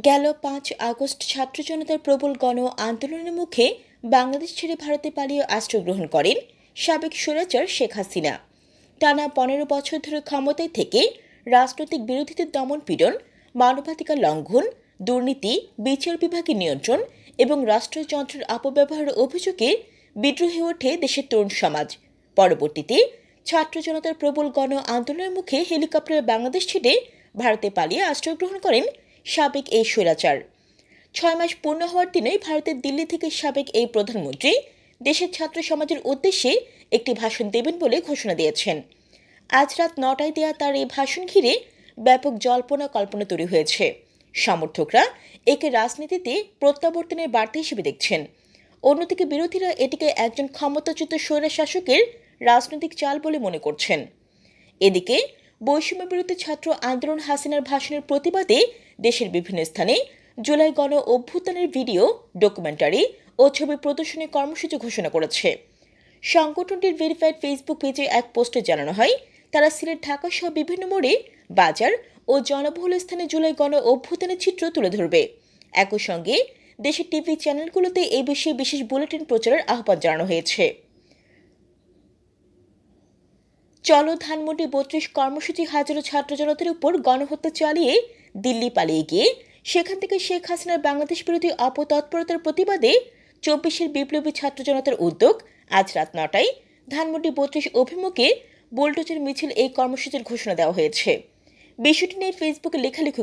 গেল ৫ আগস্ট ছাত্র জনতার প্রবল গণ আন্দোলনের মুখে বাংলাদেশ ছেড়ে ভারতে পালিয়ে আশ্রয় গ্রহণ করেন সাবেক স্বৈরাচার শেখ হাসিনা। টানা ১৫ বছর ধরে ক্ষমতায় থেকে রাজনৈতিক বিরোধীদের দমন পীড়ন, মানবাধিকার লঙ্ঘন, দুর্নীতি, বিচার বিভাগের নিয়ন্ত্রণ এবং রাষ্ট্রযন্ত্রের অপব্যবহারের অভিযোগে বিদ্রোহী ওঠে দেশের তরুণ সমাজ। পরবর্তীতে ছাত্র জনতার প্রবল গণ আন্দোলনের মুখে হেলিকপ্টারে বাংলাদেশ ছেড়ে ভারতে পালিয়ে আশ্রয় গ্রহণ করেন সাবেক এই স্বৈরাচার। ৬ মাস পূর্ণ হওয়ার দিনেই ভারতের দিল্লি থেকে সাবেক এই প্রধানমন্ত্রী দেশের ছাত্র সমাজের উদ্দেশ্যে একটি ভাষণ দেবেন বলে ঘোষণা দিয়েছেন। আজ রাত ৯টায় দেয়া তার এই ভাষণ ঘিরে ব্যাপক জল্পনা কল্পনা তৈরি হয়েছে। সমর্থকরা একে রাজনীতিতে প্রত্যাবর্তনের বার্তা হিসেবে দেখছেন, অন্যদিকে বিরোধীরা এটিকে একজন ক্ষমতাচ্যুত স্বৈরা শাসকের রাজনৈতিক চাল বলে মনে করছেন। এদিকে বৈষম্য বিরোধী ছাত্র আন্দোলন হাসিনার ভাষণের প্রতিবাদে দেশের বিভিন্ন স্থানে জুলাই গণ অভ্যুত্থানের ভিডিও, ডকুমেন্টারি ও ছবি প্রদর্শনের কর্মসূচি ঘোষণা করেছে। সংগঠনটির ভেরিফাইড ফেসবুক পেজে এক পোস্টে জানানো হয়, তারা সিলেট, ঢাকা সহ বিভিন্ন মোড়ে, বাজার ও জনবহুল স্থানে জুলাই গণ অভ্যুত্থানের চিত্র তুলে ধরবে। একই সঙ্গে দেশের টিভি চ্যানেলগুলোতে এই বিষয়ে বিশেষ বুলেটিন প্রচারের আহ্বান জানানো হয়েছে। চলো ধানমন্ডি ৩২ কর্মসূচি হাজারো ছাত্র জনতার উপর গণহত্যা চালিয়ে দিল্লি পালিয়ে গিয়ে সেখান থেকে শেখ হাসিনার বাংলাদেশ বিরোধী অপতৎপরতার প্রতিবাদে ২৪-এর বিপ্লবী ছাত্র জনতার উদ্যোগ আজ রাত ৯টায় ধানমন্ডি ৩২ অভিমুখে বুলডোজার মিছিল এই কর্মসূচির ঘোষণা দেওয়া হয়েছে। বিষয়টি নিয়ে ফেসবুকে লেখালেখি